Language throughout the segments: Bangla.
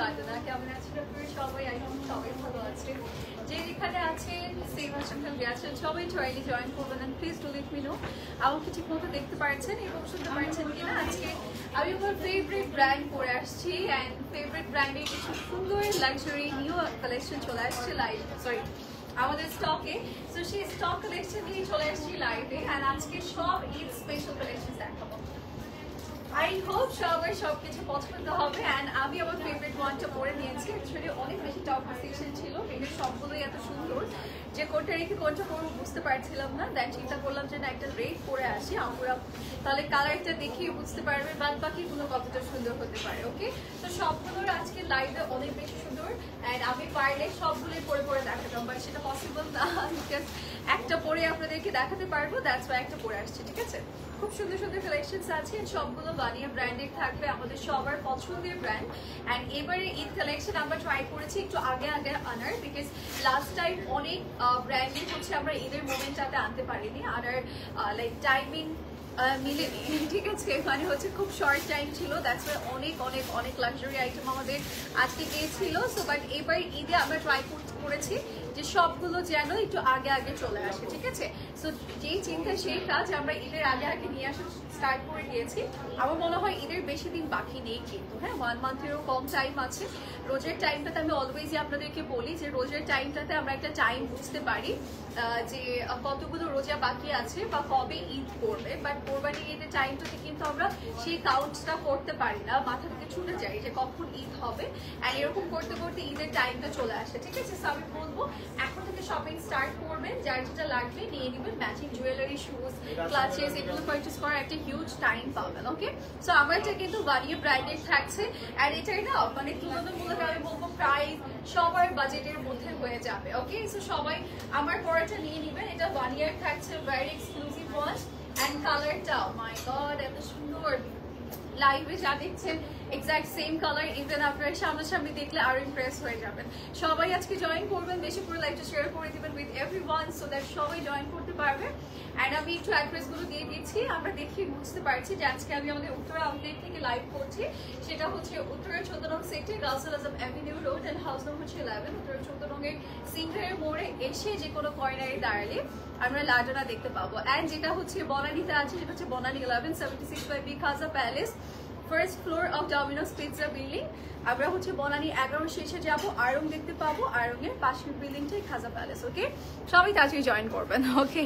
লাডনা, কেমন আছেন আপনারা সবাই? আই হোপ সবাই ভালো আছেন। যে যেখানে আছেন সেম আছেন সবাই জয়েলি জয়েন করবেন and please do let me know আমাকে ঠিক মতো দেখতে পাচ্ছেন এবং শুনতে পাচ্ছেন কিনা। আজকে আমি আমার ফেভারিট ব্র্যান্ড পরে আসছি অ্যান্ড ফেভারিট ব্র্যান্ডের কিছু সুন্দর লাক্সারি নিউ কালেকশন চলে আসছে আমাদের স্টকে। সো সেই স্টক কালেকশন নিয়ে চলে আসছি লাইভে অ্যান্ড আজকে সব ঈদ স্পেশাল কালেকশন দেখাবো। আই হোপ সবাই সবকিছু পছন্দ হবে অ্যান্ড আমি আমার ফেভারিট ওয়ানটা পরে নিয়েছি। অ্যাকচুয়ালি অনেক বেশি টপ সিলেকশন ছিল কিন্তু সবগুলোই এত সুন্দর যে কোনটা রেখে কোনটা পরবো বুঝতে পারছিলাম না। দেন চিন্তা করলাম যে না একটা রেড পরে আসি আমরা, তাহলে কালারটা দেখিয়ে বুঝতে পারবে বাদ বাকিগুলো কতটা সুন্দর হতে পারে। ওকে, তো সবগুলোর আজকে লাইভে অনেক বেশি সুন্দর অ্যান্ড আমি পারলে সবগুলোই পরে পরে দেখাতাম বাট সেটা পসিবল না, বিকজ একটা পরে আপনাদেরকে দেখাতে পারবো, দ্যাটস ওয়াই একটা পরে আসছে। ঠিক আছে, খুব সুন্দর সুন্দর কালেকশনস আছে, সবগুলো বানিয়ে ব্র্যান্ডেড থাকবে, আমাদের সবার পছন্দের ব্র্যান্ড। অ্যান্ড এবারে ঈদ কালেকশন আমরা ট্রাই করেছি একটু আগে আনার, বিকজ লাস্ট টাইম অনেক ব্র্যান্ডেড হচ্ছে আমরা ঈদের মোমেন্টটাতে আনতে পারিনি, আর লাইক টাইমিং মিলেনি। ঠিক আছে, মানে হচ্ছে খুব শর্ট টাইম ছিল, দ্যাটস ওয়াই অনেক অনেক অনেক লাক্সারি আইটেম আমাদের আজকে পেয়েছিল। সো বাট এবার ঈদে আমরা ট্রাই করেছি যে সবগুলো যেন একটু আগে চলে আসে। ঠিক আছে, সো যেই চিন্তা সেই কাজ আমরা ঈদের আগে নিয়ে আসা স্টার্ট করে দিয়েছি। আমার মনে হয় ঈদের বেশি দিন বাকি নেই কিন্তু, হ্যাঁ 1 মান্থেরও কম টাইম আছে। রোজের টাইমটাতে আমি অলওয়েজই আপনাদেরকে বলি যে রোজের টাইমটাতে আমরা একটা টাইম বুঝতে পারি যে কতগুলো রোজা বাকি আছে বা কবে ঈদ করবে, বাট কোরবানি ঈদের টাইমটাতে কিন্তু আমরা সেই কাউন্টটা করতে পারি না, মাথা থেকে ছুটে যাই যে কখন ঈদ হবে অ্যান্ড এরকম করতে করতে ঈদের টাইমটা চলে আসে। ঠিক আছে, সো আমি বলবো এখন থেকে শপিং স্টার্ট করবেন, যার যেটা লাগবে নিয়ে নেবেন, ম্যাচিং জুয়েলারি, শুজ, ক্লাচেস এগুলো পারচেস করার একটা হিউজ টাইম পাবেন। ওকে, সো আমার এটা কিন্তু বানিয়ে ব্র্যান্ডেড থাকছে অ্যান্ড এটাই না মানে তুলনামূলক আমি বলবো প্রাইস সবার বাজেটের মধ্যে হয়ে যাবে। ওকে, সো সবাই আমার পরেটা নিয়ে নেবেন, এটা 1 ইয়ার থাকছে, ভেরি এক্সক্লুসিভ ওয়াচ অ্যান্ড কালারটাও মাই গড এত সুন্দর, লাইভে যা দেখছেন এক্সাক্ট সেম কালার, ইভেন আপনারা সামনাসামনি দেখলে আরো ইমপ্রেস হয়ে যাবেন। সবাই আজকে জয়েন করবেন, বেশি করে লাইভটা শেয়ার করে দিবেন উইথ এভরিওয়ান সো দ্যাট সবাই জয়েন করতে পারবে। অ্যান্ড আমি একটু অ্যাড্রেসগুলো দিয়ে দিচ্ছি, আমরা দেখি বুঝতে পারছি যে আজকে আমি আমাদের উত্তরা আউটলেট থেকে লাইভ করছি। সেটা হচ্ছে উত্তরা 14 নং sector, girls Azam avenue road and house নম্বর হচ্ছে 11। উত্তরা 14 নংয়ের সিংহের মোড়ে এসে যে কোনো কর্নারে দাঁড়ালে আমরা লাডনা দেখতে পাবো। অ্যান্ড যেটা হচ্ছে বনানীতে আছে সেটা হচ্ছে Banani 1176 by B Khaja Palace, first floor of Domino's Pizza building. আমরা হচ্ছে বনানী 11 শেষে যাবো, আরং দেখতে পাবো, আরঙের পাশের বিল্ডিংটাই খাজা প্যালেস। ওকে, সবাই তাড়াতাড়ি জয়েন করবেন। ওকে,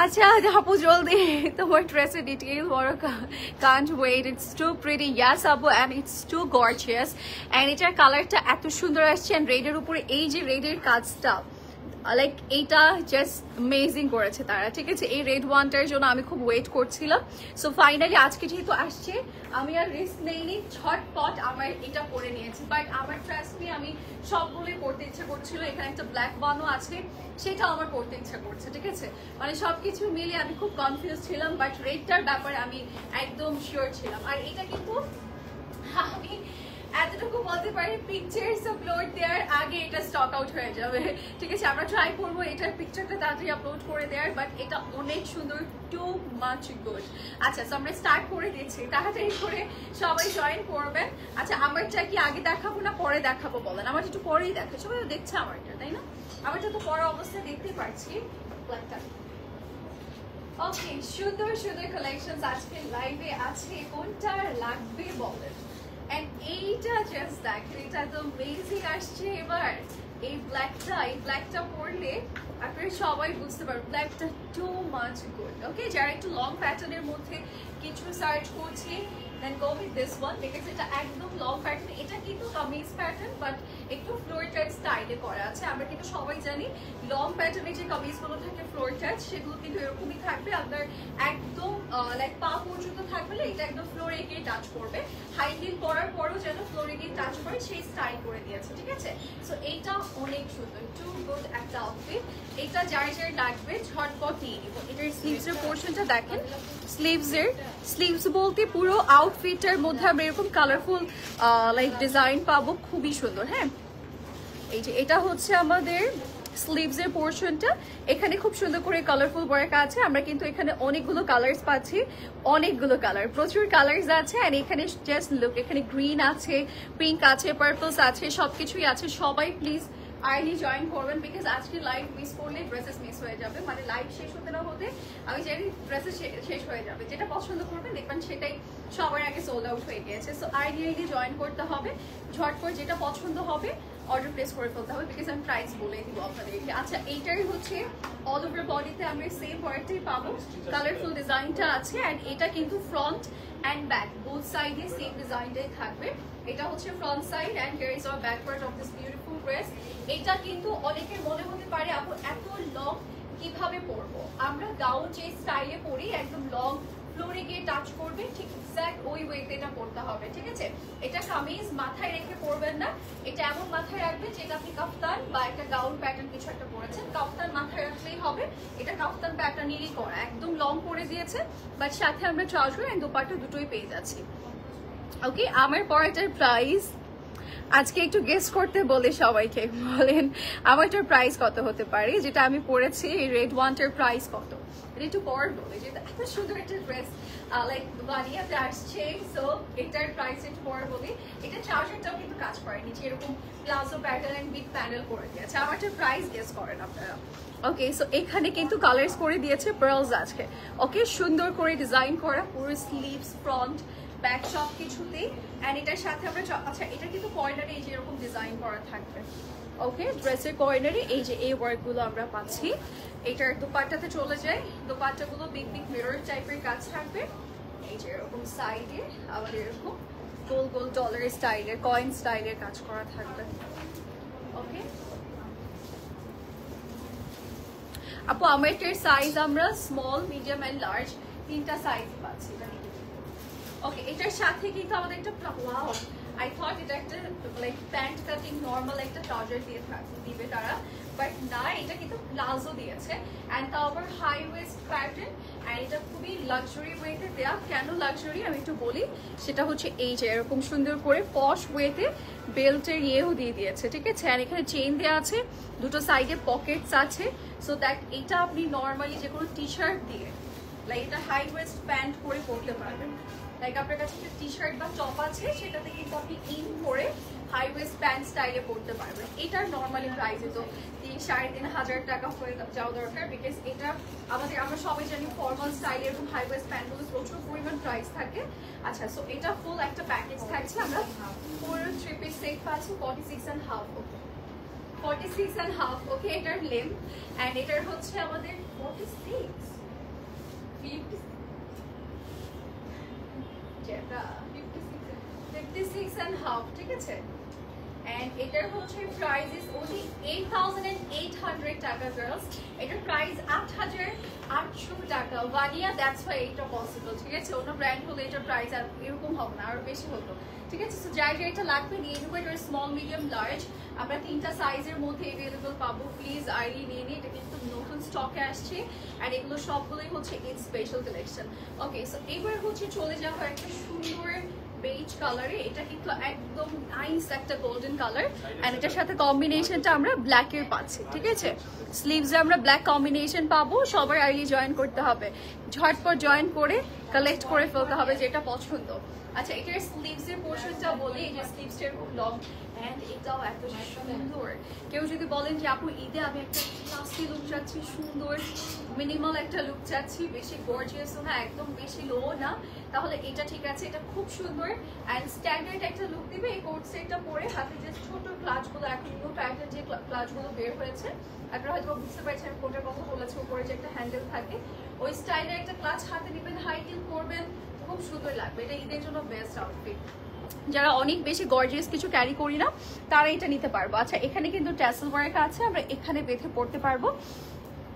আচ্ছা আপু জলদি তোমার ড্রেসের ডিটেইল বড়, can't wait, it's too pretty. Yes আপু, and it's too gorgeous and এটার কালারটা এত সুন্দর আসছে অ্যান্ড রেডের উপরে এই যে রেডের কাজটা লাইক এইটা জাস্ট অ্যামেজিং করেছে তারা। ঠিক আছে, এই রেড ওয়ানটার জন্য আমি খুব ওয়েট করছিলাম। সো ফাইনালি আজকে যেহেতু আসছে আমি আর রিস্ক নেইনি, ঝটপট আমার এটা পরে নিয়েছি। বাট আমার ট্রাস্ট মি আমি সবগুলোই পরতে ইচ্ছা করছিল, এখানে একটা ব্ল্যাক ওয়ানও আছে সেটাও আমার পরতে ইচ্ছা করছে। ঠিক আছে, মানে সবকিছু মিলে আমি খুব কনফিউজ ছিলাম, বাট রেডটার ব্যাপারে আমি একদম শিওর ছিলাম। আর এটা কিন্তু আমি এতটুকু বলতে পারি পিকচার্স আপলোড দেওয়ার আগে এটা স্টক আউট হয়ে যাবে। ঠিক আছে, আমরা ট্রাই করবো এটার পিকচারটা তাড়াতাড়ি আপলোড করে দেওয়ার, বাট এটা অনেক সুন্দর, টু মাচ গুড। আচ্ছা, তো আমরা স্টার্ট করে দিচ্ছি, তাড়াতাড়ি করে সবাই জয়েন করবেন। আচ্ছা, আমারটা কি আগে দেখাবো না পরে দেখাবো বলেন? আমার একটু পরেই দেখা, সবাই তো দেখছে আমারটা, তাই না? আমারটা তো পরে অবস্থায় দেখতেই পাচ্ছি। ওকে, সুন্দর সুন্দর কালেকশন আজকে লাইভে আছে, কোনটা লাগবে বলেন? And এইটা জাস্ট দেখেন, এটা তো অ্যামেজিং আসছে এবার। এই ব্ল্যাকটা পরলে আপনারা সবাই বুঝতে পারবেন ব্ল্যাকটা টু মাচ গুড। ওকে, যারা একটু লং প্যাটার্নের মধ্যে কিছু সার্চ করছি then go with this one, because এটা একদম লং প্যাটার্ন। এটা কিন্তু কামিজ প্যাটার্ন বাট একটু ফ্লোর টাচ স্টাইলে করা আছে। আমরা কিন্তু সবাই জানি লং প্যাটার্নে যে কামিজগুলো থাকে ফ্লোর টাচ, সেগুলো কিন্তু এরকমই থাকবে, আপনার একদম লাইক পা পর্যন্ত থাকবে, এটা একদম ফ্লোরে গিয়ে টাচ করবে। হাই হিল পরার পরও যেন ফ্লোরে গিয়ে টাচ করে সেই স্টাইল করে দিয়েছে। ঠিক আছে, সো এইটা অনেক সুন্দর, টু গুড একটা আউটফিট। এটা যার লাগবে ঝটপট নিয়ে নিব। এটার স্লিভসের পোর্শনটা দেখেন, স্লিভস বলতে পুরো আউটফিটের মধ্যে আমরা এরকম কালারফুল লাইক ডিজাইন পাবো, খুবই সুন্দর। হ্যাঁ, এই যে এটা হচ্ছে আমাদের স্লিভসের পোর্শনটা এখানে খুব সুন্দর করে কালারফুল ওয়ার্ক আছে। আমরা কিন্তু এখানে অনেকগুলো কালার্স পাচ্ছি, অনেকগুলো কালার, প্রচুর কালার্স আছে। আর এখানে জাস্ট লুক, এখানে গ্রিন আছে, পিঙ্ক আছে, পার্পলস আছে, সবকিছুই আছে। সবাই প্লিজ আর্লি জয়েন করবেন, বিকজ আজকে লাইভ মিস করলে ড্রেসেস মিস হয়ে যাবে। মানে লাইভ শেষ হতে না হতে আমি জানি ড্রেসেস শেষ হয়ে যাবে। যেটা পছন্দ করবেন দেখবেন সেটাই সবার আগে সোল্ড আউট হয়ে গিয়েছে। সো আর্লি জয়েন করতে হবে, ঝটপট যেটা পছন্দ হবে অর্ডার প্লেস করে ফেলতে হবে, বিকজ আমি প্রাইস বলে দিব আপনাদেরকে। আচ্ছা, এইটাই হচ্ছে অল ওভার বডিতে আমরা সেম ওয়ার্কটাই পাবো, কালারফুল ডিজাইনটা আছে। অ্যান্ড এটা কিন্তু ফ্রন্ট অ্যান্ড ব্যাক বোথ সাইডে সেম ডিজাইনটাই থাকবে। এটা হচ্ছে front side and here is our back part of this beautiful dress. এটা কিন্তু অনেকের মনে হতে পারে আপু এত লং কিভাবে পরবো। আমরা গাউন যে স্টাইলে পরি একদম লং ফ্লোরে গিয়ে টাচ করবে, ঠিক এক্স্যাক্ট ওই ওয়েতে এটা পড়তে হবে, ঠিক আছে? এটা কামিজ মাথায় রেখে পরবেন না, এটা এমন মাথায় রাখবেন যেটা আপনি কাফতান বা একটা গাউন প্যাটার্ন কিছু একটা পরেছেন, কাফতান মাথায় রাখলেই হবে। এটা কাফতান প্যাটার্নেরই করা, একদম লং করে দিয়েছে, বাট সাথে আমরা ট্রাউজার এন্ড দোপাট্টা দুটোই পেয়ে যাচ্ছি। ওকে, আমার পরাটার প্রাইস আজকে একটু গেস করতে বলে সবাইকে, বলেন আমারটার প্রাইস কত হতে পারে? যেটা আমি পরেছি এই রেড ওয়ানটার প্রাইস কত? এটা একটু পর বলে, যেটা এত সুন্দর একটা ড্রেস লাইক বানিয়াতে আসছে। সো এটার প্রাইস একটু পর বলি। এটা ট্রাউজারটাও কিন্তু কাজ করেনি, যে এরকম palazzo pattern and big panel করে দিয়েছে। আমারটার প্রাইস গেস করেন আপনারা। ওকে, সো এখানে কিন্তু কালার্স করে দিয়েছে পার্লস আজকে। ওকে, সুন্দর করে ডিজাইন করা পুরো স্লিভস, ফ্রন্ট, ব্যাক সব কিছুতেই। অ্যান্ড এটার সাথে আমরা আচ্ছা, এটা কিন্তু কর্নারে এই যে এরকম ডিজাইন করা থাকবে। ওকে, ড্রেসের কর্নারে এই যে এই ওয়ার্কগুলো আমরা পাচ্ছি। এটার দোপাট্টাতে চলে যায়, দোপাট্টাগুলো বিগ বিগ মিরর টাইপের কাজ থাকবে। এই যে এরকম সাইডে আমাদের এরকম গোল গোল ডলার স্টাইলের, কয়েন স্টাইলের কাজ করা থাকবে। ওকে আপু, আমার এটার সাইজ আমরা স্মল, মিডিয়াম অ্যান্ড লার্জ তিনটা সাইজ পাচ্ছি। ওকে, এটার সাথে কিন্তু আমাদের একটা ওয়াও, আই থট এটা একটা লাইক প্যান্ট কাটিং নর্মাল একটা ট্রাউজার দিয়ে দিবে তারা, বাট না, এটা কিন্তু প্লাজো দিয়েছে অ্যান্ড তাও আবার হাই ওয়েস্ট প্যাটার্ন। অ্যান্ড এটা খুবই লাক্সারি ওয়েতে দেওয়া। কেন লাক্সারি আমি একটু বলি, সেটা হচ্ছে এই যে এরকম সুন্দর করে পশ ওয়েতে বেল্টের ইয়েও দিয়ে দিয়েছে, ঠিক আছে? অ্যান্ড এখানে চেইন দেওয়া আছে, দুটো সাইডে পকেটস আছে, সো দ্যাট এটা আপনি নর্মালি যে কোনো টি শার্ট দিয়ে লাইক এটা হাই ওয়েস্ট প্যান্ট করে পরতে পারবেন। লাইক আপনার কাছে একটা টি শার্ট বা টপ আছে, সেটাতে কিন্তু আপনি ইন করে হাই ওয়েস্ট প্যান্ট স্টাইলে পরতে পারবেন। এটার নর্মালি প্রাইসে তো 3-3.5 টাকা হয়ে যাওয়া দরকার, বিকজ এটা আমরা সবাই জানি ফর্মাল স্টাইলে এরকম হাই ওয়েস্ট প্যান্টগুলো প্রচুর পরিমাণ প্রাইস থাকে। আচ্ছা, সো এটা ফুল একটা প্যাকেজ থাকছে। আমরা পুরো 3 পিস সেট পাচ্ছি 46.5। ওকে, 46.5। ওকে, এটার লেন্থ অ্যান্ড এটার হচ্ছে আমাদের 56.5, ঠিক আছে? And এটার হচ্ছে প্রাইস ইজ only 8,800 টাকা গার্লস। এটার প্রাইস 8,800 টাকা। ভানিয়া, দ্যাটস ওয়াই এটা পসিবল, ঠিক আছে? অন্য ব্র্যান্ড হলে এটার প্রাইস আর এরকম হবে না, আরো বেশি হতো, ঠিক আছে? সো যার এটা লাগবে নিয়ে নেবো। এটার স্মল, মিডিয়াম, লার্জ আমরা তিনটা সাইজের মধ্যে অ্যাভেলেবল পাবো। প্লিজ আর্লি নিয়ে নিই, এটা কিন্তু নতুন স্টকে আসছে অ্যান্ড এগুলো সবগুলোই হচ্ছে ঈদ স্পেশাল কালেকশন। ওকে, সো এবার হচ্ছে চলে যাবো একটা সুন্দর বেজ কালারে। এটা কিন্তু একদম নাইস একটা গোল্ডেন কালার এন্ড এটার সাথে কম্বিনেশনটা আমরা ব্ল্যাক এর পাচ্ছি, ঠিক আছে? স্লিভসে আমরা ব্ল্যাক কম্বিনেশন পাবো। সবার আর্লি জয়েন করতে হবে, ঝটপট জয়েন করে কালেক্ট করে ফেলতে হবে যেটা পছন্দ। আচ্ছা, এটার স্লিভসের পোর্শনটা বলি, এই যে স্লিভসটা খুব লং অ্যান্ড এটাও এত সুন্দর। কেউ যদি বলেন যে আপু ঈদে আমি একটা ক্লাসি লুক চাচ্ছি, সুন্দর মিনিমাল একটা লুক চাচ্ছি, বেশি গর্জিয়াসও না, একদম বেশি লো না, তাহলে এটা ঠিক আছে। এটা খুব সুন্দর অ্যান্ড স্ট্যান্ডার্ড একটা লুক দিবে। এই কোট সেটটা পরে হাতে যে ছোট ক্লাচগুলো, এখন নিউ প্যাটার্ন যে ক্লাচগুলো বের হয়েছে, আপনারা হয়তো বুঝতে পারছেন আমি কোটের কথা বলেছি, উপরে যে একটা হ্যান্ডেল থাকে ওই স্টাইলের একটা ক্লাচ হাতে নেবেন, হাই হিল পরবেন, খুব সুন্দর লাগবে। এটা ঈদের জন্য বেস্ট আউটফিট। যারা অনেক বেশি গর্জিয়াস কিছু ক্যারি করি না তারা এটা নিতে পারবো। আচ্ছা, এখানে কিন্তু ট্যাসেল ওয়ার্ক আছে, আমরা এখানে বেঁধে পড়তে পারবো।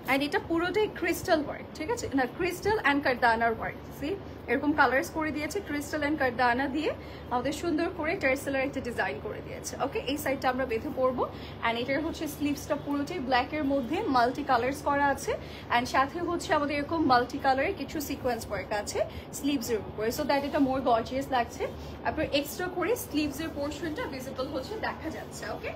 অ্যান্ড এটা পুরোটাই ক্রিস্টাল ওয়ার্ক, ঠিক আছে? না, ক্রিস্টাল অ্যান্ড কারদানার ওয়ার্ক। সি এরকম কালার্স করে দিয়েছে, ক্রিস্টাল অ্যান্ড কারদানা দিয়ে আমাদের সুন্দর করে টার্সেলের একটা ডিজাইন করে দিয়েছে। ওকে, এই সাইডটা আমরা বেঁধে পড়বো। অ্যান্ড এটার হচ্ছে স্লিভসটা পুরোটাই ব্ল্যাকের মধ্যে মাল্টি কালার্স করা আছে অ্যান্ড সাথে হচ্ছে আমাদের এরকম মাল্টি কালারের কিছু সিকোয়েন্স ওয়ার্ক আছে স্লিভসের উপরে, সো দ্যাট এটা মোর গর্জিয়াস লাগছে। আপনার এক্সট্রা করে স্লিভসের পোর্শনটা ভিজিবল হচ্ছে, দেখা যাচ্ছে। ওকে,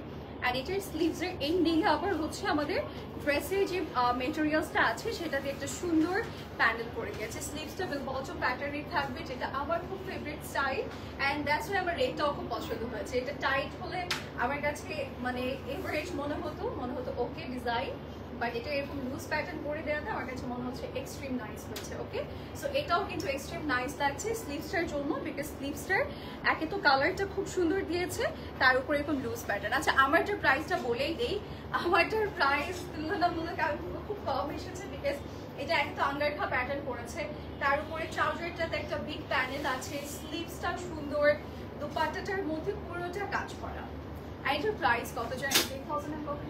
অ্যান্ড এটার স্লিভসের এন্ডিং আবার হচ্ছে আমাদের ড্রেসের যে মেটেরিয়ালসটা আছে সেটা দিয়ে একটা সুন্দর প্যানেল করে দিয়েছে। স্লিভসটা বটম প্যাটার্নের থাকবে, যেটা আমার খুব favourite style, and that's why আমার রেটটাও খুব পছন্দ হয়েছে। এটা টাইট হলে আমার কাছে মানে এভারেজ মনে হতো ওকে ডিজাইন, বাট এটা এরকম লুজ প্যাটার্ন করে দেওয়াতে আমার কাছে মনে হচ্ছে এক্সট্রিম নাইস হয়েছে। ওকে, সো এটাও কিন্তু এক্সট্রিম নাইস লাগছে স্লিভসটার জন্য, বিকজ স্লিভসটার একে তো কালারটা খুব সুন্দর দিয়েছে, তার উপরে এরকম লুজ প্যাটার্ন। আচ্ছা, আমারটার প্রাইসটা বলেই দেই, আমারটার প্রাইস তুলনামূলক খুব কম এসেছে, বিকজ এটা একটা আঙ্গারখা প্যাটার্ন করেছে, তার উপরে ট্রাউজারটাতে একটা বিগ প্যানেল আছে, স্লিভসটা সুন্দর, দোপাট্টাটার মধ্যে পুরোটা কাজ করা। আর এটার প্রাইস কত জানেন? 10,000 কত?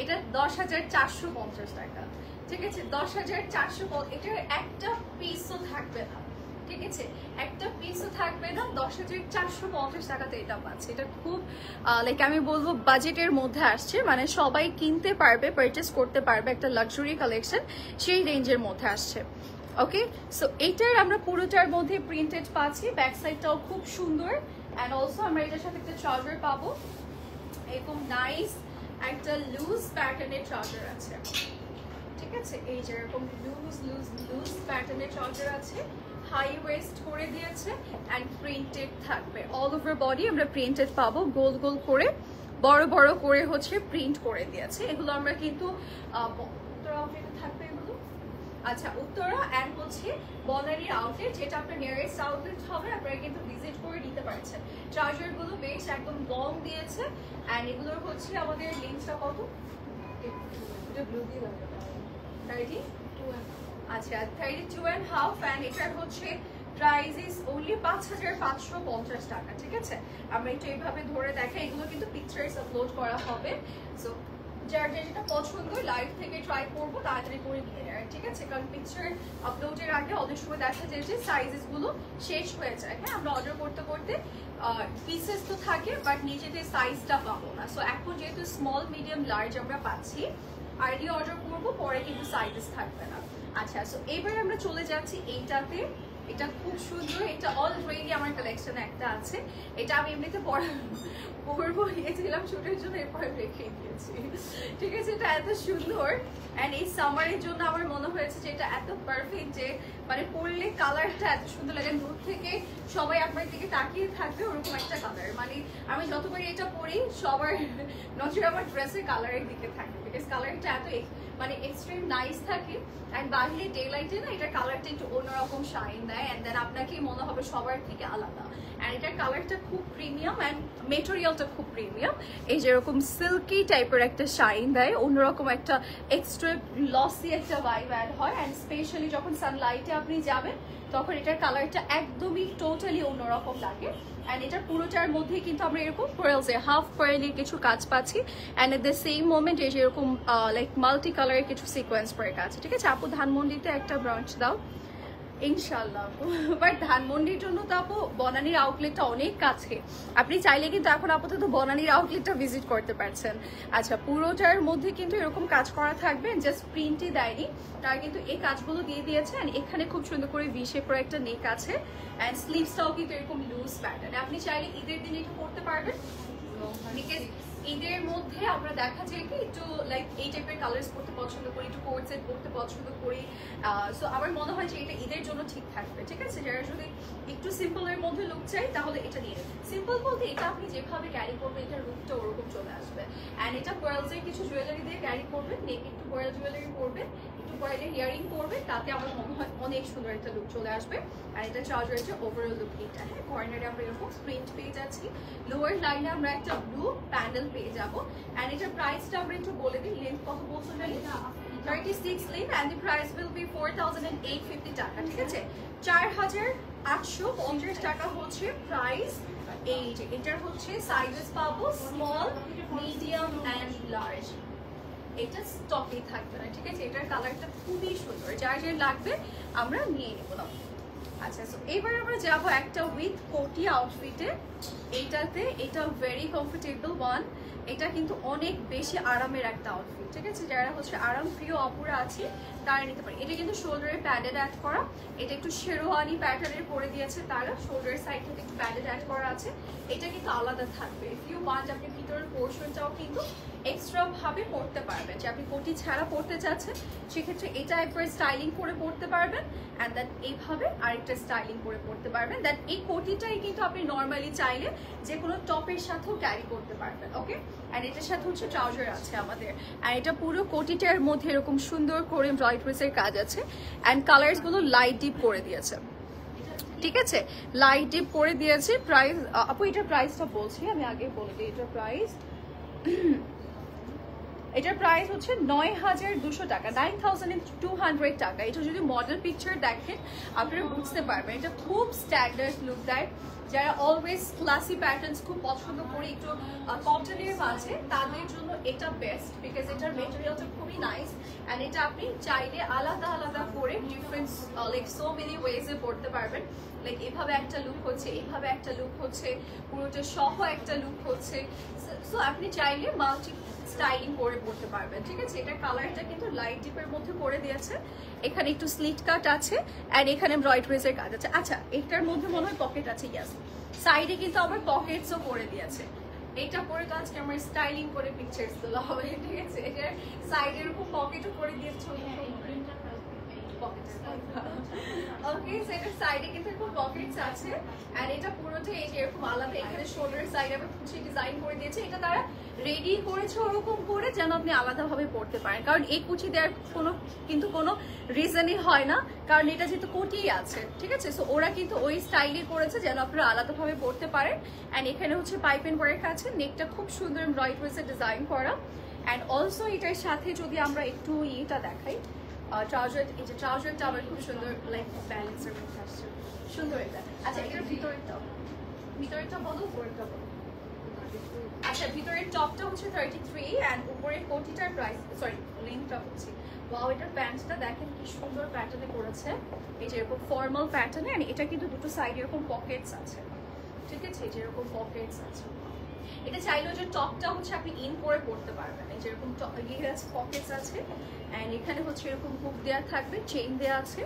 এটা 10,450 টাকা। ঠিক আছে, 10,450। এটার একটা পিসও থাকবে না, ঠিক আছে, একটা পিসও থাকবে না। 10,450 টাকাতে এটা পাচ্ছে। এটা খুব লাইক আমি বলবো বাজেটের মধ্যে আসছে, মানে সবাই কিনতে পারবে, পারচেস করতে পারবে, একটা লাক্সারি কালেকশন সেই রেঞ্জের মধ্যে আসছে। ওকে, সো এইটার আমরা পুরোটার মধ্যে প্রিন্টেড পাচ্ছি, ব্যাক সাইডটাও খুব সুন্দর, অ্যান্ড অলসো আমরা এটার সাথে একটা ট্রাউজার পাবো, এরকম নাইস একটা লুজ প্যাটার্নের ট্রাউজার আছে। ঠিক আছে, এই যে এরকম লুজ প্যাটার্নের ট্রাউজার আছে, হাই ওয়েস্ট করে দিয়েছে, অ্যান্ড প্রিন্টেড থাকবে। অল ওভার বডি আমরা প্রিন্টেড পাবো, গোল গোল করে বড় বড় করে হচ্ছে প্রিন্ট করে দিয়েছে। এগুলো আমরা কিন্তু থাকবে এগুলো। আচ্ছা, উত্তরা অ্যান্ড হচ্ছে বনানী আউটলেট, যেটা আপনার নিয়ারেস্ট আউটলেট হবে, আপনারা কিন্তু ভিজিট করে নিতে পারছেন। চার্জারগুলো বেশ একদম লং দিয়েছে, অ্যান্ড এগুলোর হচ্ছে আমাদের লেন্সটা কত? ব্লু দিয়ে লাগবে 32, আচ্ছা 32.5, অ্যান্ড এটার হচ্ছে প্রাইস ইজ ওনলি 5,550 টাকা। ঠিক আছে, আমরা একটু এইভাবে ধরে দেখাই, এগুলো কিন্তু পিকচার্স আপলোড করা হবে। সো যার যেটা পছন্দ লাইভ থেকে ট্রাই করবো, তাড়াতাড়ি করে নিয়ে নেয়। ঠিক আছে, কারণ পিকচার আপলোডের আগে অনেক সময় দেখা যায় যে সাইজেসগুলো শেষ হয়ে যায়। হ্যাঁ, আমরা অর্ডার করতে করতে পিসেস তো থাকে, বাট নিজেদের সাইজটা পাবো না। সো এখন যেহেতু স্মল মিডিয়াম লার্জ আমরা পাচ্ছি, আর্লি অর্ডার করবো, পরে কিন্তু সাইজেস থাকবে না। আচ্ছা, সো এবার আমরা চলে যাচ্ছি এইটাতে। এটা খুব সুন্দর, এটা অলরেডি আমার কালেকশনে একটা আছে। এটা আমি এমনিতে পরবো গিয়েছিলাম শুটের জন্য, এরপরে রেখে দিয়েছি। ঠিক আছে, এটা এত সুন্দর, অ্যান্ড এই সামারের জন্য আমার মনে হয়েছে যে এটা এত পারফেক্ট, যে মানে পরলে কালারটা এত সুন্দর লাগে, দূর থেকে সবাই আপনার দিকে তাকিয়ে থাকবে ওরকম একটা কালার। মানে আমি যতবারই এটা পরি সবার নজর আমার ড্রেসের কালারের দিকে থাকে, বিকজ কালারটা এত মানে এক্সট্রিম নাইস থাকে, অ্যান্ড বাহিরে ডে লাইটে না এটার কালারটা একটু অন্যরকম শাইন দেয়, অ্যান্ড দেন আপনাকেই মনে হবে সবার থেকে আলাদা। অ্যান্ড এটার কালারটা খুব প্রিমিয়াম, অ্যান্ড মেটেরিয়ালটা খুব প্রিমিয়াম। এই যেরকম সিল্কি টাইপের একটা শাইন দেয়, অন্যরকম একটা এক্সট্রা গ্লসি একটা ভাইব অ্যাড হয়, অ্যান্ড স্পেশালি যখন সানলাইটে আপনি যাবেন তখন এটার কালারটা একদমই টোটালি অন্যরকম লাগে। অ্যান্ড এটার পুরোটার মধ্যে কিন্তু আমরা এরকম পেয়ারলসে হাফ পেয়ারলি কিছু কাজ পাচ্ছি, and at the same moment এই যেরকম লাইক মাল্টি কালারের কিছু সিকোয়েন্স পরে আছে। ঠিক আছে, আপু ধানমন্ডিতে একটা ব্রাঞ্চ দাও ইনশাল্লাহ। বাট ধানমন্ডির জন্য তো আপু বনানীর আউটলেটটা অনেক কাছে, আপনি চাইলে কিন্তু এখন আপাতত বনানীর আউটলেটটা ভিজিট করতে পারছেন। আচ্ছা, পুরোটার মধ্যে কিন্তু এরকম কাজ করা থাকবে, জাস্ট প্রিন্টই দেয়নি, তারা কিন্তু এই কাজগুলো দিয়ে দিয়েছে। অ্যান্ড এখানে খুব সুন্দর করে ভি শেপের একটা নেক আছে, অ্যান্ড স্লিভসটাও কিন্তু এরকম লুজ প্যাটার্ন। আপনি চাইলে ঈদের দিনে এটা করতে পারবেন, বিকজ ঈদের মধ্যে আমরা দেখা যায় কি একটু লাইক এই টাইপের কালার্স পরতে পছন্দ করি, একটু কোট সেট পরতে পছন্দ করি। সো আমার মনে হয় যে এটা ঈদের জন্য ঠিক থাকবে। ঠিক আছে, যারা যদি একটু সিম্পলের মধ্যে লুক চাই তাহলে এটা নিয়ে, সিম্পল বলতে এটা আপনি যেভাবে ক্যারি করবেন এটার লুকটা ওরকম চলে আসবে। অ্যান্ড এটা পার্লসের কিছু জুয়েলারি দিয়ে ক্যারি করবেন, নেক একটু পার্ল জুয়েলারি করবেন, একটু পার্লের ইয়ারিং করবেন, তাতে আমার মনে হয় অনেক সুন্দর একটা লুক চলে আসবে। আর এটা ট্রাউজারের যে ওভারঅল লুক এটা, হ্যাঁ, কর্নারে আমরা এরকম প্রিন্ট পেয়ে যাচ্ছি, লোয়ার লাইনে আমরা একটা ব্লু প্যান্ডেল পেয়ে যাবো। অ্যান্ড এটার প্রাইসটা আমরা একটু বলে দিই, লেন্থ কত বলছো জানি, 36 length, and the price will B 4,850 টাকা। ঠিক আছে, 4,850 টাকা হচ্ছে প্রাইস। এই যে এটার হচ্ছে সাইজেস পাবো স্মল, মিডিয়াম অ্যান্ড লার্জ। এটা স্টকেই থাকবে না। ঠিক আছে, এটার কালারটা খুবই সুন্দর, যার যার লাগবে আমরা নিয়ে নেবো না। আচ্ছা, সো এবার আমরা যাব একটা উইথ কোটি আউটফিটে। এইটাতে এটা ভেরি কমফোর্টেবল ওয়ান, এটা কিন্তু অনেক বেশি আরামের একটা আউটফিট, ঠিক আছে? যারা হচ্ছে আরাম প্রিয় অপুরা আছে তারা নিতে পারে। এটা কিন্তু শোল্ডারে প্যাডেড অ্যাড করা, এটা একটু শেরওয়ানি প্যাটার্নের করে দিয়েছে তারা, শোল্ডারের সাইড থেকে একটু প্যাডেড অ্যাড করা আছে। এটা কিন্তু আলাদা থাকবে, ইফ ইউ ওয়ান্ট আপনি ভিতরের পোর্শনটাও কিন্তু এক্সট্রা ভাবে পরতে পারবেন, যে আপনি কোটি ছাড়া পরতে চাচ্ছেন সেক্ষেত্রে এটা একবার স্টাইলিং করে পরতে পারবেন, অ্যান্ড দেন এইভাবে আরেকটা স্টাইলিং করে পরতে পারবেন। দেন এই কোটিটাই কিন্তু আপনি নর্মালি চাইলে যে কোনো টপের সাথেও ক্যারি করতে পারবেন, ওকে? অ্যান্ড এটার সাথে হচ্ছে ট্রাউজার আছে আমাদের, অ্যান্ড এটা পুরো কোটিটার মধ্যে এরকম সুন্দর করে এমব্রয়ডারিজের কাজ আছে, অ্যান্ড কালার্সগুলো লাইট ডিপ করে দিয়েছে, ঠিক আছে? লাইট ডিপ করে দিয়েছে। প্রাইস আপু এটার প্রাইসটা বলছি, আমি আগে বলে দিই এটার প্রাইস। এটার প্রাইস হচ্ছে ৯,২০০ টাকা, 9,200 টাকা। এটা যদি মডেল পিকচার দেখেন আপনারা বুঝতে পারবেন, এটা খুব স্ট্যান্ডার্ড লুক দেয়। যারা অলওয়েজ ক্লাসি প্যাটার্নস খুব পছন্দ করে একটু কটনের মাঝে, তাদের জন্য এটা বেস্ট, বিকজ এটার মেটেরিয়ালটা খুবই নাইস, অ্যান্ড এটা আপনি চাইলে আলাদা আলাদা করে ডিফারেন্ট লাইক সো মেনি ওয়েজে পড়তে পারবেন। লাইক এভাবে একটা লুক হচ্ছে, এইভাবে একটা লুক হচ্ছে, পুরোটা সহ একটা লুক হচ্ছে। সো আপনি চাইলে মাল্টি স্টাইলিং করে পড়তে পারবেন, ঠিক আছে? এটার কালারটা কিন্তু লাইট ডিপের মধ্যে করে দিয়েছে, এখানে একটু স্লিট কাট আছে, অ্যান্ড এখানে এমব্রয়ডারিজের কাজ আছে। আচ্ছা, এটার মধ্যে মনে হয় পকেট আছে, ইয়াস, সাইডে কিন্তু আবার পকেটসও করে দিয়েছে। এটা পরে তো আজকে আমার স্টাইলিং করে পিকচার্স তোলা হবে, ঠিক আছে? এটার সাইডে এরকম পকেটও করে দিয়েছে, ওকে? সেটার সাইডে কিন্তু এরকম পকেটস আছে, এন্ড এটা পুরোটা এই যে এরকম আলাদা, এখানে শোল্ডার সাইডে আবার কিছু ডিজাইন করে দিয়েছে। এটা তারা রেডি করেছে ওরকম করে যেন আপনি আলাদাভাবে পড়তে পারেন, কারণ এই কুচি দেওয়ার কোনো রিজনই হয় না, কারণ এটা যেহেতু কোটি আছে, ঠিক আছে? সো ওরা কিন্তু ওই স্টাইলে করেছে যেন আপনারা আলাদাভাবে পড়তে পারেন। অ্যান্ড এখানে হচ্ছে পাইপ এন্ড ওয়ার্ক আছে, নেকটা খুব সুন্দর এমব্রয়ডারিজে ডিজাইন করা, অ্যান্ড অলসো এটার সাথে যদি আমরা একটু ইয়েটা দেখাই, ট্রাউজার, এই যে ট্রাউজারটা আবার খুব সুন্দর, লাইক ব্যালেন্সের মধ্যে আসছে, সুন্দর এটা। আচ্ছা, এটার ভিতরেরটা বলো, উপরেরটা বলো। আচ্ছা, ভিতরের টপটা হচ্ছে 33, অ্যান্ড উপরের কোটিটার প্রাইস, সরি লেন্থটা হচ্ছে, ওয়াও, এটার প্যান্টটা দেখেন কি সুন্দর প্যাটার্নে করেছে, এই যে এরকম ফর্মাল প্যাটার্নে, অ্যান্ড এটা কিন্তু দুটো সাইডে এরকম পকেটস আছে, ঠিক আছে? এই যে এরকম পকেটস আছে, এটা চাইলেও যে টপটা হচ্ছে আপনি ইন করে পড়তে পারবেন, এই যেরকম পকেটস আছে, অ্যান্ড এখানে হচ্ছে এরকম হুক দেওয়া থাকবে, চেইন দেওয়া আছে,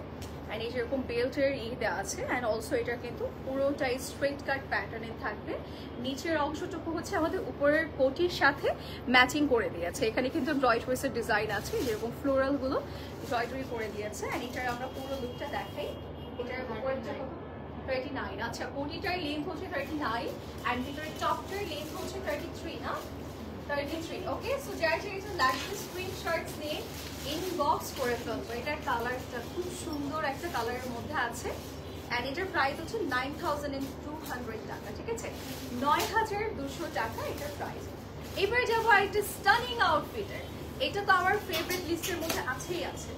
অ্যান্ড এই যেরকম বেল্টের দেওয়া আছে, অ্যান্ড অলসো এটা কিন্তু পুরোটাই স্ট্রেট কাট প্যাটার্নে থাকবে। নিচের অংশটুকু হচ্ছে আমাদের উপরের কোটির সাথে ম্যাচিং করে দিয়েছে, এখানে কিন্তু এমব্রয়ডারিজের ডিজাইন আছে, যেরকম ফ্লোরালগুলো এমব্রয়ডারি করে দিয়েছে। অ্যান্ড এটার আমরা পুরো লুকটা দেখাই, এটার উপরেরটা 39, আচ্ছা কোটিটার লেন্থ হচ্ছে 39, অ্যান্ড ভিতরের টপটার লেন্থ হচ্ছে 33 না, 33, ওকে? সো যার এটা লাগবে স্ক্রিনশটস নিয়ে ইনবক্স করে ফেলবো। এটার কালারটা খুব সুন্দর একটা কালারের মধ্যে আছে, অ্যান্ড এটার প্রাইস হচ্ছে 9,200 টাকা, ঠিক আছে? 9,200 টাকা এটার প্রাইস। এবার যাবো আরেকটা স্টানিং আউটফিটের, এটা তো আমার ফেভারিট লিস্টের মধ্যে আছেই আছে,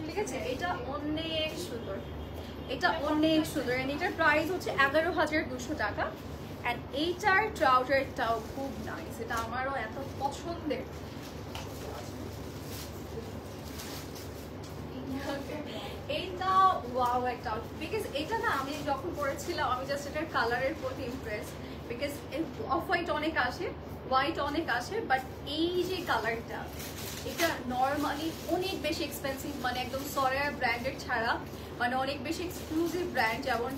ঠিক আছে? এটা অনেক সুন্দর, এটা অনেক সুন্দর, এন্ড এটার প্রাইস হচ্ছে 11,200 টাকা, এন্ড এইটার ট্রাউজারটাও খুব নাইস, এটা আমারও এত পছন্দের। এইটা ওয়াও একটা, বিকজ এটা না আমি যখন পরেছিলাম আমি জাস্ট এটার কালারের প্রতি ইমপ্রেস, বিকজ অফ হোয়াইট অনেক আসে, হোয়াইট অনেক আসে, বাট এই যে কালারটা এটা নর্মালি অনেক বেশি এক্সপেন্সিভ, মানে একদম সরেয়া ব্র্যান্ডের ছাড়া, মানে অনেক বেশি এক্সক্লুসিভ ব্র্যান্ড, যেমন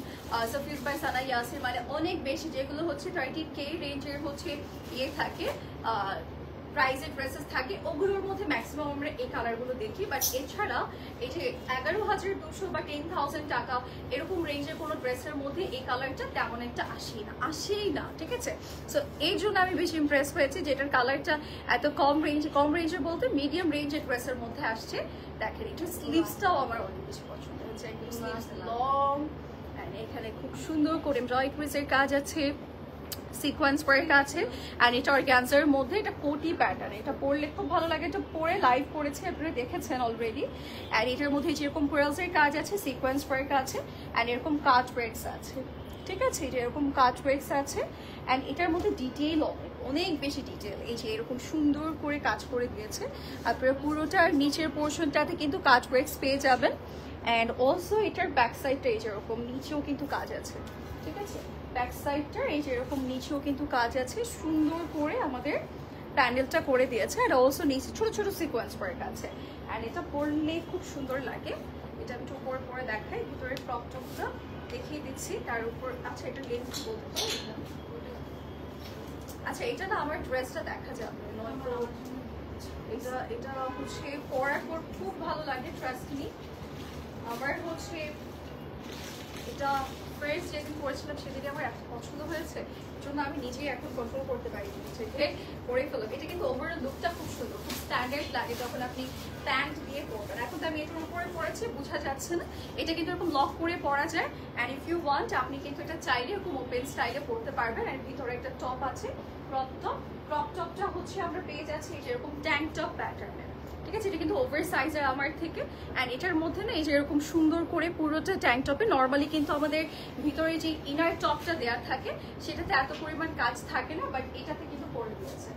সাফিউজ বাই সানা ইয়াসির, মানে অনেক বেশি, যেগুলো হচ্ছে 30K রেঞ্জের হচ্ছে থাকে প্রাইসের ড্রেসেস থাকে, ওগুলোর মধ্যে ম্যাক্সিমাম আমরা এই কালারগুলো দেখি। বাট এছাড়া এই যে 11,200 বা 10,000 টাকা এরকম রেঞ্জের কোনো ড্রেসের মধ্যে এই কালারটা তেমন একটা আসেই না, ঠিক আছে? সো এই জন্য আমি বেশি ইমপ্রেস হয়েছি, যেটার কালারটা এত কম রেঞ্জে বলতে মিডিয়াম রেঞ্জের ড্রেসের মধ্যে আসছে। দেখেন এটা স্লিভসটাও আমার অনেক বেশি পছন্দ হয়েছে, একদম স্লিভস লং, এন্ড এখানে খুব সুন্দর করে এমব্রয়ডারিজের কাজ আছে, সিকোয়েন্স ওয়ার্ক আছে, অ্যান্ড এটা অর্গানজার মধ্যে, এটা কোটি প্যাটার্ন, এটা পরলে খুব ভালো লাগে, এটা পরে লাইভ করেছে আপনারা দেখেছেন অলরেডি। অ্যান্ড এটার মধ্যে যেরকম পেয়ার্লসের কাজ আছে, সিকোয়েন্স ওয়ার্ক আছে, অ্যান্ড এরকম কাট ওয়ার্কস আছে, ঠিক আছে? এই যে এরকম কাট ওয়ার্কস আছে, অ্যান্ড এটার মধ্যে ডিটেইল অনেক বেশি ডিটেল, এই যে এরকম সুন্দর করে কাজ করে দিয়েছে। আপনারা পুরোটার নিচের পোর্শনটাতে কিন্তু কাট ওয়ার্কস পেয়ে যাবেন, অ্যান্ড অলসো এটার ব্যাক সাইডটা এই যেরকম নিচেও কিন্তু কাজ আছে, ঠিক আছে? ব্যাক সাইডটার এই যেরকম নিচেও কিন্তু কাজ আছে, সুন্দর করে আমাদের প্যান্ডেলটা করে দিয়েছে। আর অলসো নিচে ছোট ছোট সিকোয়েন্স ওয়ার্ক আছে, অ্যান্ড এটা পরলে খুব সুন্দর লাগে। এটা আমি একটু উপরে পরে দেখাই, ভিতরে ক্রপ টপটা দেখিয়ে দিচ্ছি তার উপর। আচ্ছা এটা লেন্থ বলতে পারি? আচ্ছা এটা না আমার ড্রেসটা দেখা যাবে, নয়তো এটা হচ্ছে পরার পর খুব ভালো লাগে, ট্রাস্ট মি। আমার হচ্ছে এটা ফ্রেশ যেদিন পরেছিলাম সেদিনই আমার এত পছন্দ হয়েছে, এর জন্য আমি নিজেই এখন কন্ট্রোল করতে পারি নিজেকে, পরে ফেলব। এটা কিন্তু ওভারঅল লুকটা খুব সুন্দর, খুব স্ট্যান্ডার্ড লাগে যখন আপনি প্যান্ট দিয়ে পরবেন। এখন তো আমি এটার উপরে পরেছি, বোঝা যাচ্ছে না। এটা কিন্তু এরকম লক করে পরা যায়, অ্যান্ড ইফ ইউ ওয়ান্ট আপনি কিন্তু এটা চাইলে এরকম ওপেন স্টাইলে পরতে পারবেন। আর ভিতরে একটা টপ আছে, ক্রপ টপ। ক্রপ টপটা হচ্ছে আমরা পেয়ে যাচ্ছি যেরকম ট্যাঙ্ক টপ প্যাটার্নের, ঠিক আছে? এটা কিন্তু ওভার সাইজের আমার থেকে, অ্যান্ড এটার মধ্যে না এই যে এরকম সুন্দর করে পুরোটা ট্যাঙ্ক টপে, নর্মালি কিন্তু আমাদের ভিতরে যে ইনার টপটা দেওয়া থাকে সেটাতে এত পরিমাণ কাজ থাকে না, বাট এটাতে কিন্তু করে দিয়েছে।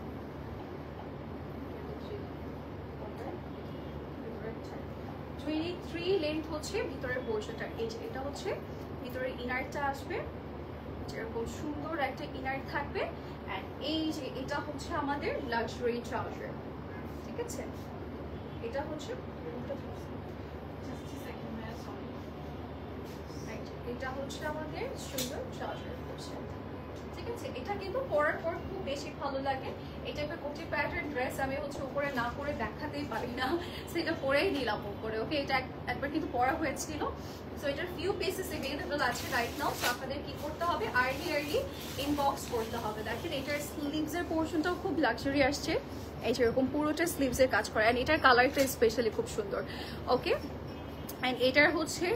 23 লেন্থ হচ্ছে ভিতরের পোর্শনটা। এই যে এটা হচ্ছে ভিতরের ইনারটা আসবে, যেরকম সুন্দর একটা ইনার থাকবে। অ্যান্ড এই যে এটা হচ্ছে আমাদের লাক্সারি ট্রাউজার, ঠিক আছে? এটা হচ্ছে এটা হচ্ছে আমাদের সুন্দর ট্রাউজার পোর্শন, ঠিক আছে? এটা কিন্তু পরার পর খুব বেশি ভালো লাগে। এই টাইপের কোটি প্যাটার্ন ড্রেস আমি হচ্ছে উপরে না করে দেখাতেই পারি না, সেটা পরেই নিলাম উপরে। ওকে, এটা একবার কিন্তু পরা হয়েছিল। সো এটার ফিউ পিসেস এভেলেবল আছে রাইট নাও। সো আপনাদের কি করতে হবে, আর্লি ইনবক্স করতে হবে। দেখেন এটার স্লিভসের পোর্শনটাও খুব লাক্সারি আসছে, এই যেরকম পুরোটা স্লিভসের কাজ করে। অ্যান্ড এটার কালারটা স্পেশালি খুব সুন্দর। ওকে, অ্যান্ড এটার হচ্ছে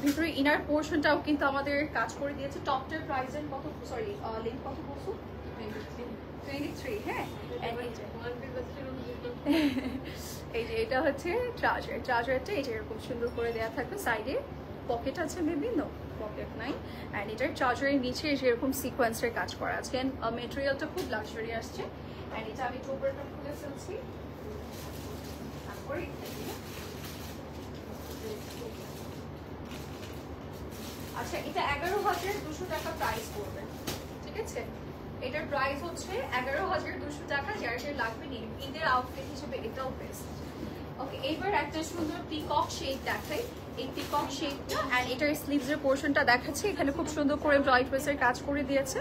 ভিতরে ইনার পোর্শনটাও কিন্তু আমাদের কাজ করে দিয়েছে। টপটার প্রাইস কত, সরি লেন্থ কত বলছো? 23। হ্যাঁ, এই যে এটা হচ্ছে ট্রাউজারটা এই যে এরকম সুন্দর করে দেওয়া থাকবে। সাইডে পকেট আছে, মেবি নো পকেট নাই। অ্যান্ড এটার ট্রাউজারের নিচে যেরকম সিকোয়েন্সের কাজ করা আছে, অ্যান্ড মেটেরিয়ালটা খুব লাক্সারি আসছে। অ্যান্ড এটা আমি টোপারটা খুলে ফেলছি, তারপরে আচ্ছা এটা 11,200 টাকা প্রাইস পড়বে, ঠিক আছে? এটার প্রাইস হচ্ছে 11,200 টাকা। যার যার লাগবে নিন, ঈদের আউটফিট হিসেবে এটাও বেস্ট। ওকে, এবার একটা সুন্দর পিকক শেড দেখাই। এই পিকক শেডটা অ্যান্ড এটার স্লিভসের পোর্শনটা দেখাচ্ছি। এখানে খুব সুন্দর করে ড্রয় ট্রেসের কাজ করে দিয়েছে,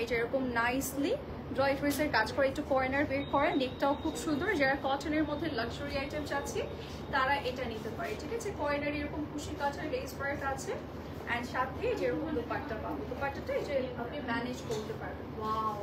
এটা এরকম নাইসলি ড্রয় ট্রেসের কাজ করে, একটু কর্নার বের করে। নেকটাও খুব সুন্দর, যারা কটনের মধ্যে লাক্সারি আইটেম চাচ্ছে তারা এটা নিতে পারে, ঠিক আছে? কর্নার এরকম খুশি কাটার লেস ওয়ার্ক আছে, অ্যান্ড সাথে যেরকম দোপাট্টা পাবো। দোপাট্টাটা এই যে আপনি ম্যানেজ করতে পারবেন। ওয়াও,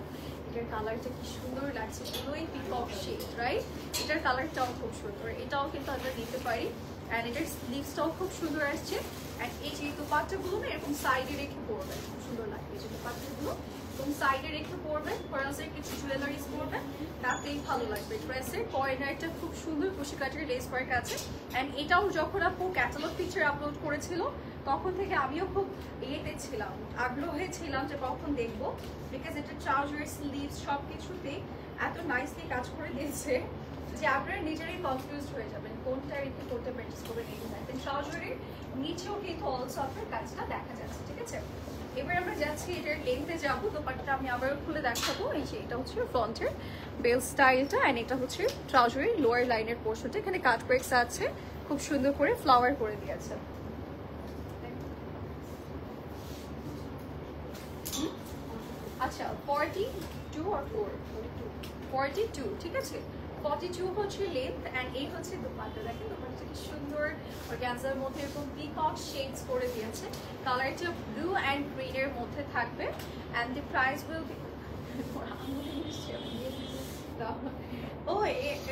এটার কালারটা কি সুন্দর লাগছে, পুরোই পিকক শেড, রাইট? এটার কালারটাও খুব সুন্দর, এটাও কিন্তু আমরা দিতে পারি। অ্যান্ড এটার স্লিভসটাও খুব সুন্দর আসছে। অ্যান্ড এই যে দোপাট্টাগুলো না এরকম সাইডে রেখে পরবেন, খুব সুন্দর লাগবে। যে দোপাট্টাগুলো এরকম সাইডে রেখে পরবেন, ফরাসের কিছু জুয়েলারিস পরবেন, তাতেই ভালো লাগবে। ড্রেসের কর্নারটা খুব সুন্দর কুশি কাটের লেস ওয়ার্ক আছে। অ্যান্ড এটাও যখন আপু ক্যাটালগ পিকচার আপলোড করেছিল তখন থেকে আমিও খুব ইয়েতে ছিলাম, আগ্রহে ছিলাম যে কখন দেখবো, বিকজ এটা ট্রাউজার স্লিভস সব কিছুতেই এত নাইসলি কাজ করে দিয়েছে যে আপনারা নিজেরাই কনফিউজ হয়ে যাবেন কোনটা রেখে কোনটা প্র্যাকটিস করবেন। এই দেখেন ট্রাউজারের নিচেও কিন্তু অলসো আপনার কাজটা দেখা যাচ্ছে, ঠিক আছে? এবার আমরা যাচ্ছি এটার লেন্থে যাবো। দোপাট্টাটা আমি আবারও খুলে দেখাবো। এই যে এটা হচ্ছে ফ্রন্টের বেল স্টাইলটা, অ্যান্ড এটা হচ্ছে ট্রাউজারের লোয়ার লাইনের পোর্শনটা। এখানে কাট ব্রেক্স আছে, খুব সুন্দর করে ফ্লাওয়ার করে দিয়েছে। আচ্ছা 42 or 42, ঠিক আছে? 42 হচ্ছে লেন্থ, অ্যান্ড এই হচ্ছে দোপাট্টা। দেখেন দোপাট্টা কি সুন্দর অর্গানজার মধ্যে এরকম পিকক শেডস করে দিয়েছে। কালারটা ব্লু অ্যান্ড গ্রিনের মধ্যে থাকবে, and the price will B